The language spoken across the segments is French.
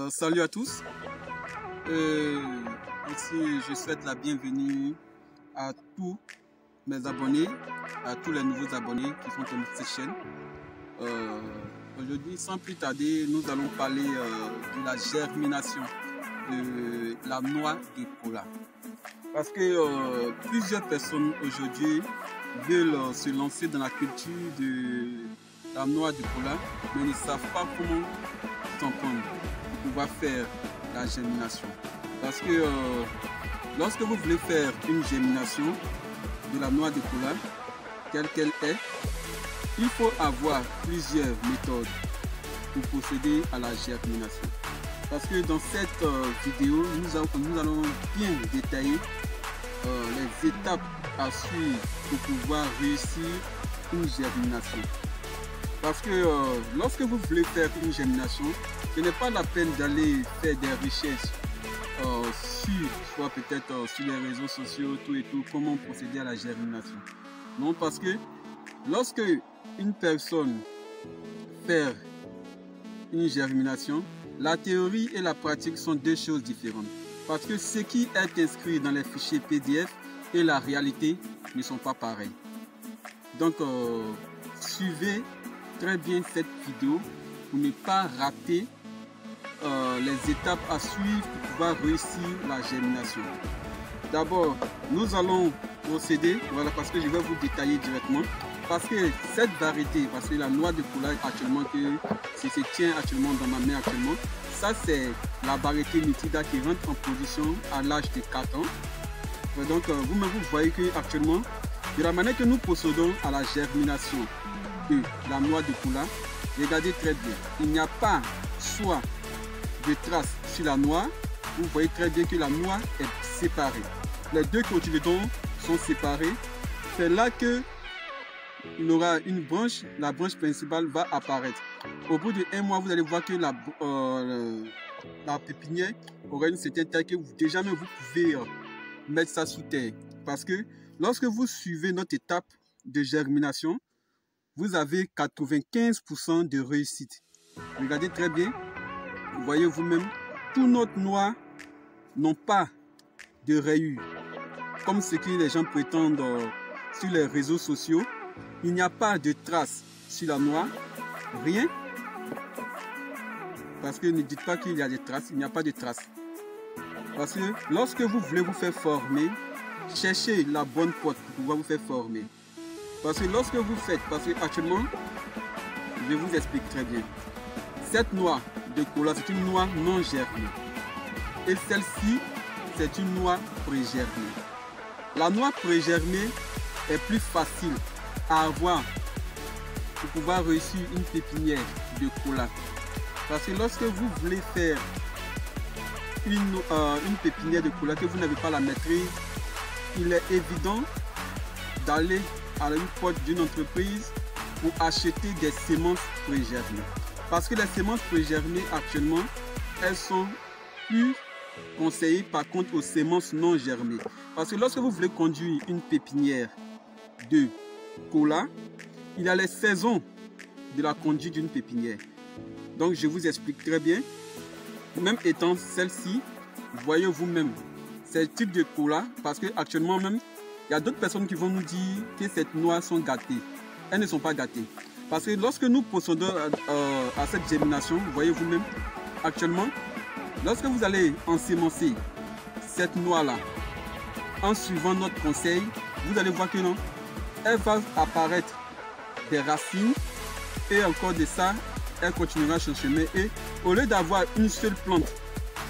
Salut à tous. Ici, je souhaite la bienvenue à tous mes abonnés, à tous les nouveaux abonnés qui sont sur cette chaîne. Aujourd'hui, sans plus tarder, nous allons parler de la germination de la noix de cola. Parce que plusieurs personnes aujourd'hui veulent se lancer dans la culture de la noix de cola, mais ne savent pas comment s'en prendre pour pouvoir faire la germination. Parce que lorsque vous voulez faire une germination de la noix de cola, telle qu'elle est, il faut avoir plusieurs méthodes pour procéder à la germination. Parce que dans cette vidéo, nous allons bien détailler les étapes à suivre pour pouvoir réussir une germination. Parce que lorsque vous voulez faire une germination, ce n'est pas la peine d'aller faire des recherches soit peut-être sur les réseaux sociaux, tout et tout, comment procéder à la germination. Non, parce que lorsque une personne fait une germination, la théorie et la pratique sont deux choses différentes. Parce que ce qui est inscrit dans les fichiers PDF et la réalité ne sont pas pareils. Donc, suivez très bien cette vidéo pour ne pas rater les étapes à suivre pour pouvoir réussir la germination. D'abord, nous allons procéder, voilà, parce que je vais vous détailler directement. Parce que cette variété, parce que la noix de cola actuellement, que se tient actuellement dans ma main actuellement, ça c'est la variété Nitida qui rentre en position à l'âge de 4 ans. Donc vous-même vous voyez que actuellement, de la manière que nous procédons à la germination de la noix de cola, regardez très bien, il n'y a pas soit de traces sur la noix, vous voyez très bien que la noix est séparée. Les deux cotylédons sont séparés. C'est là que il aura une branche, la branche principale va apparaître. Au bout de 1 mois, vous allez voir que la pépinière aura une certaine taille que déjà même vous pouvez mettre ça sous terre. Parce que lorsque vous suivez notre étape de germination, vous avez 95% de réussite. Regardez très bien, vous voyez vous-même, tous nos noix n'ont pas de rayures, comme ce que les gens prétendent sur les réseaux sociaux. Il n'y a pas de traces sur la noix, rien. Parce que ne dites pas qu'il y a des traces, il n'y a pas de traces. Parce que lorsque vous voulez vous faire former, cherchez la bonne porte pour pouvoir vous faire former. Parce que lorsque vous faites, parce que actuellement, je vous explique très bien. Cette noix de cola, c'est une noix non germée. Et celle-ci, c'est une noix pré-germée. La noix pré-germée est plus facile à avoir pour pouvoir réussir une pépinière de cola. Parce que lorsque vous voulez faire une pépinière de cola que vous n'avez pas la maîtrise, il est évident d'aller à une porte d'une entreprise pour acheter des semences pré-germées. Parce que les semences pré-germées actuellement, elles sont plus conseillées par contre aux semences non germées. Parce que lorsque vous voulez conduire une pépinière de cola, il y a les saisons de la conduite d'une pépinière. Donc je vous explique très bien. Même étant celle-ci, voyez vous-même, c'est le type de cola, parce que actuellement même, il y a d'autres personnes qui vont nous dire que ces noix sont gâtées. Elles ne sont pas gâtées. Parce que lorsque nous procédons à cette germination, voyez vous-même, actuellement, lorsque vous allez ensemencer cette noix-là, en suivant notre conseil, vous allez voir que non, elle va apparaître des racines et encore de ça, elle continuera son chemin. Et au lieu d'avoir une seule plante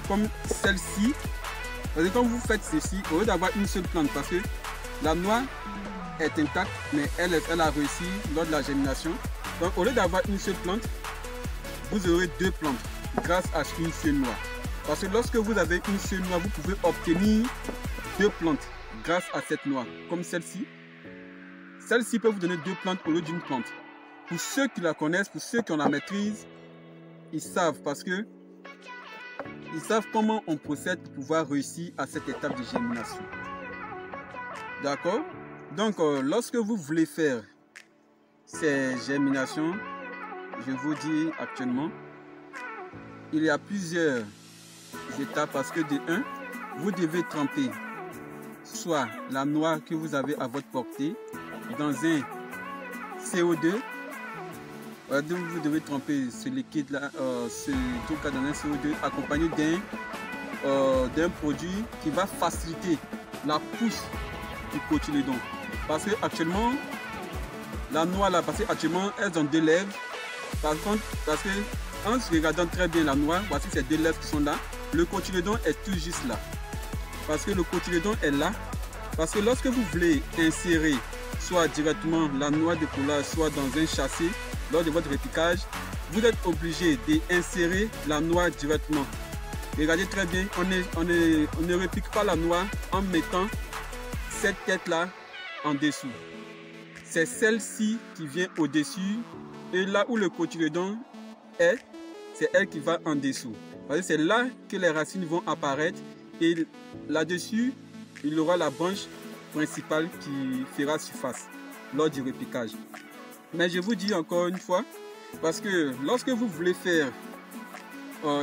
comme celle-ci, parce que quand vous faites ceci, au lieu d'avoir une seule plante, parce que la noix est intacte, mais elle a réussi lors de la germination. Donc au lieu d'avoir une seule plante, vous aurez 2 plantes grâce à une seule noix. Parce que lorsque vous avez une seule noix, vous pouvez obtenir 2 plantes grâce à cette noix, comme celle-ci. Celle-ci peut vous donner 2 plantes au lieu d'une plante. Pour ceux qui la connaissent, pour ceux qui ont la maîtrise, ils savent parce que ils savent comment on procède pour pouvoir réussir à cette étape de germination. D'accord? Donc, lorsque vous voulez faire ces germinations, je vous dis actuellement, il y a plusieurs étapes parce que de 1, vous devez tremper soit la noix que vous avez à votre portée dans un CO2. Donc vous devez tremper ce liquide là, ce truc là dans un CO2 accompagné d'un produit qui va faciliter la pousse du cotylédon. Parce que actuellement la noix là, parce qu'actuellement elles ont 2 lèvres. Par contre, parce que en se regardant très bien la noix, voici ces 2 lèvres qui sont là. Le cotylédon est tout juste là. Parce que le cotylédon est là. Parce que lorsque vous voulez insérer soit directement la noix de cola, soit dans un châssis, lors de votre repiquage, vous êtes obligé d'insérer la noix directement. Regardez très bien, on ne repique pas la noix en mettant cette tête-là en dessous. C'est celle-ci qui vient au-dessus et là où le cotylédon est, c'est elle qui va en dessous. Parce que c'est là que les racines vont apparaître et là-dessus, il y aura la branche principale qui fera surface lors du repiquage. Mais je vous dis encore une fois, parce que lorsque vous voulez faire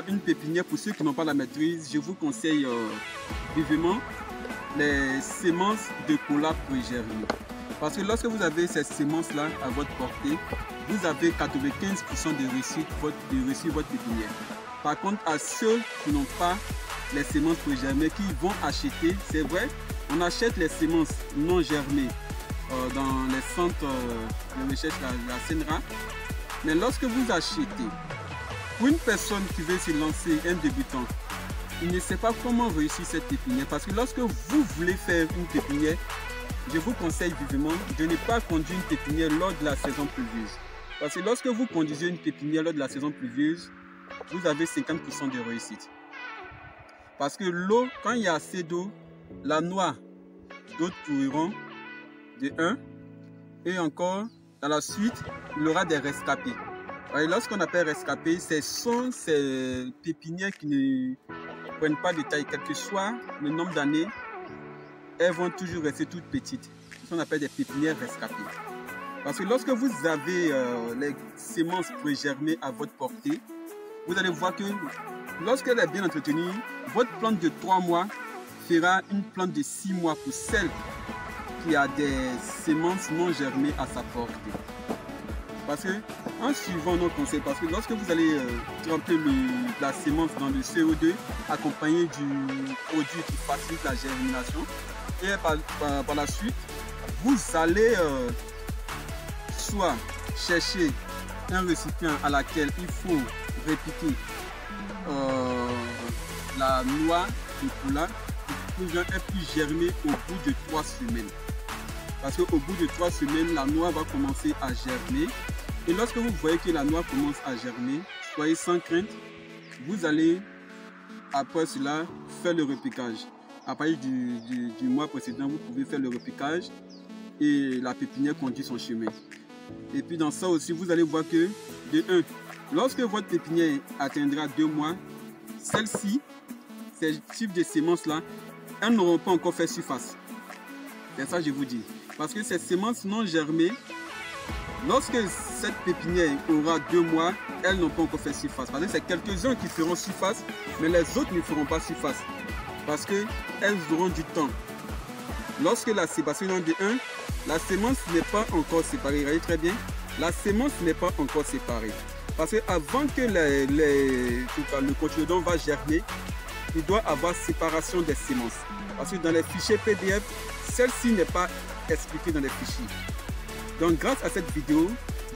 une pépinière, pour ceux qui n'ont pas la maîtrise, je vous conseille vivement les semences de cola pré-germées. Parce que lorsque vous avez ces semences-là à votre portée, vous avez 95% de réussite votre pépinière. Par contre, à ceux qui n'ont pas les semences pré-germées, qui vont acheter, c'est vrai, on achète les semences non germées dans les centres de recherche, la CNRA. Mais lorsque vous achetez, pour une personne qui veut se lancer, un débutant, il ne sait pas comment réussir cette pépinière. Parce que lorsque vous voulez faire une pépinière, je vous conseille vivement de ne pas conduire une pépinière lors de la saison pluvieuse. Parce que lorsque vous conduisez une pépinière lors de la saison pluvieuse, vous avez 50% de réussite. Parce que l'eau, quand il y a assez d'eau, la noix, d'autres pourriront de 1. Et encore, dans la suite, il y aura des rescapés. Lorsqu'on appelle rescapés, ce sont ces pépinières qui ne prennent pas de taille, quel que soit le nombre d'années, elles vont toujours rester toutes petites. Ce qu'on appelle des pépinières rescapées. Parce que lorsque vous avez les semences pré-germées à votre portée, vous allez voir que lorsqu'elle est bien entretenue, votre plante de 3 mois fera une plante de 6 mois pour celle qui a des semences non germées à sa portée. Parce que, en suivant nos conseils, parce que lorsque vous allez tremper la sémence dans le CO2, accompagné du produit qui facilite la germination, et par la suite, vous allez soit chercher un récipient à laquelle il faut répiquer la noix de cola pour qu'elle puisse germer au bout de 3 semaines. Parce qu'au bout de 3 semaines, la noix va commencer à germer. Et lorsque vous voyez que la noix commence à germer, soyez sans crainte. Vous allez, après cela, faire le repiquage. À partir du mois précédent, vous pouvez faire le repiquage et la pépinière conduit son chemin. Et puis dans ça aussi, vous allez voir que, de 1, lorsque votre pépinière atteindra 2 mois, celle-ci, ces types de semences-là, elles n'auront pas encore fait surface. C'est ça que je vous dis. Parce que ces semences non germées, lorsque cette pépinière aura 2 mois, elles n'ont pas encore fait surface. Parce que c'est quelques-uns qui feront surface, mais les autres ne feront pas surface. Parce qu'elles auront du temps. Lorsque la séparation de 1, la sémence n'est pas encore séparée. Regardez très bien, la sémence n'est pas encore séparée. Parce qu'avant que le cotylédon va germer, il doit avoir séparation des sémences. Parce que dans les fichiers PDF, celle-ci n'est pas expliquée dans les fichiers. Donc grâce à cette vidéo,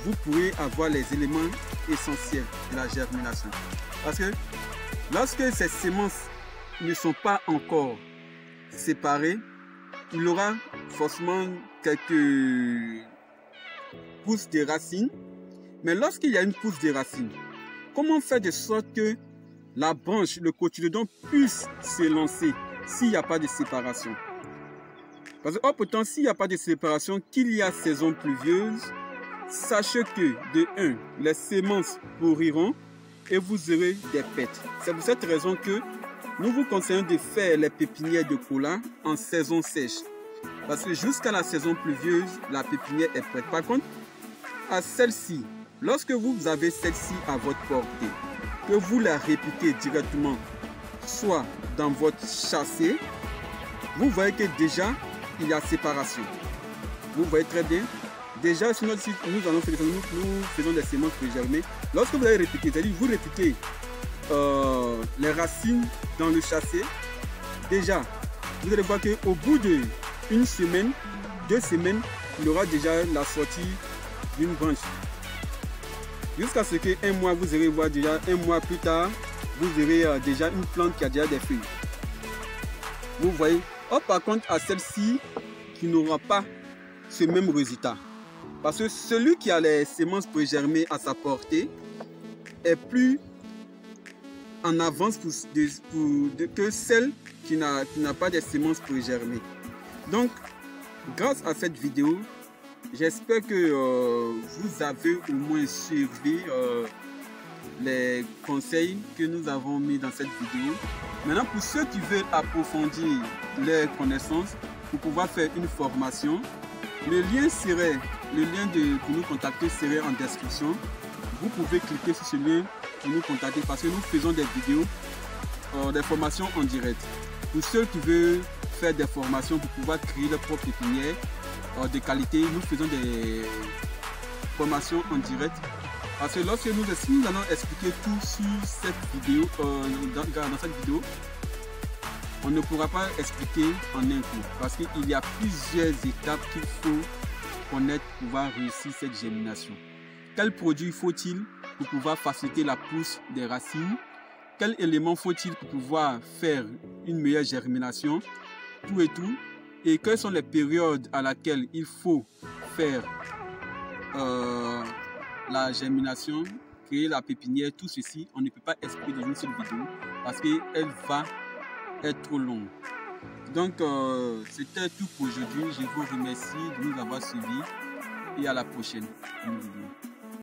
vous pourrez avoir les éléments essentiels de la germination. Parce que lorsque ces semences ne sont pas encore séparées, il y aura forcément quelques pousses de racines. Mais lorsqu'il y a une pousse de racines, comment faire de sorte que la branche, le cotylédon puisse se lancer s'il n'y a pas de séparation? Parce que, pourtant, s'il n'y a pas de séparation, qu'il y a saison pluvieuse, sachez que, de 1, les semences pourriront et vous aurez des pètes. C'est pour cette raison que nous vous conseillons de faire les pépinières de cola en saison sèche. Parce que jusqu'à la saison pluvieuse, la pépinière est prête. Par contre, à celle-ci, lorsque vous avez celle-ci à votre portée, que vous la répliquez directement, soit dans votre châssis, vous voyez que déjà, il y a séparation. Vous voyez très bien. Déjà, sur notre site, nous faisons des semences prégermées. Lorsque vous allez répliquer, c'est-à-dire vous répliquez les racines dans le châssis, déjà, vous allez voir qu'au bout d'une semaine, 2 semaines, il y aura déjà la sortie d'une branche. Jusqu'à ce qu'un mois, vous allez voir déjà, un mois plus tard, vous aurez déjà une plante qui a déjà des feuilles. Vous voyez. Or, par contre, à celle-ci, qui n'aura pas ce même résultat. Parce que celui qui a les semences prégermées à sa portée est plus en avance que celle qui n'a pas de semences prégermées. Donc, grâce à cette vidéo, j'espère que vous avez au moins suivi les conseils que nous avons mis dans cette vidéo. Maintenant, pour ceux qui veulent approfondir leurs connaissances, pour pouvoir faire une formation, le lien pour nous contacter serait en description. Vous pouvez cliquer sur ce lien pour nous contacter parce que nous faisons des vidéos, des formations en direct. Pour ceux qui veulent faire des formations pour pouvoir créer leur propre pépinière de qualité, nous faisons des formations en direct. Parce que lorsque nous allons expliquer tout sur cette vidéo, dans cette vidéo, on ne pourra pas expliquer en un coup. Parce qu'il y a plusieurs étapes qu'il faut connaître pour pouvoir réussir cette germination. Quel produit faut-il pour pouvoir faciliter la pousse des racines? Quel élément faut-il pour pouvoir faire une meilleure germination? Tout et tout. Et quelles sont les périodes à laquelle il faut faire la germination, créer la pépinière, tout ceci, on ne peut pas expliquer dans une seule vidéo parce qu'elle va être trop longue. Donc, c'était tout pour aujourd'hui. Je vous remercie de nous avoir suivis et à la prochaine vidéo.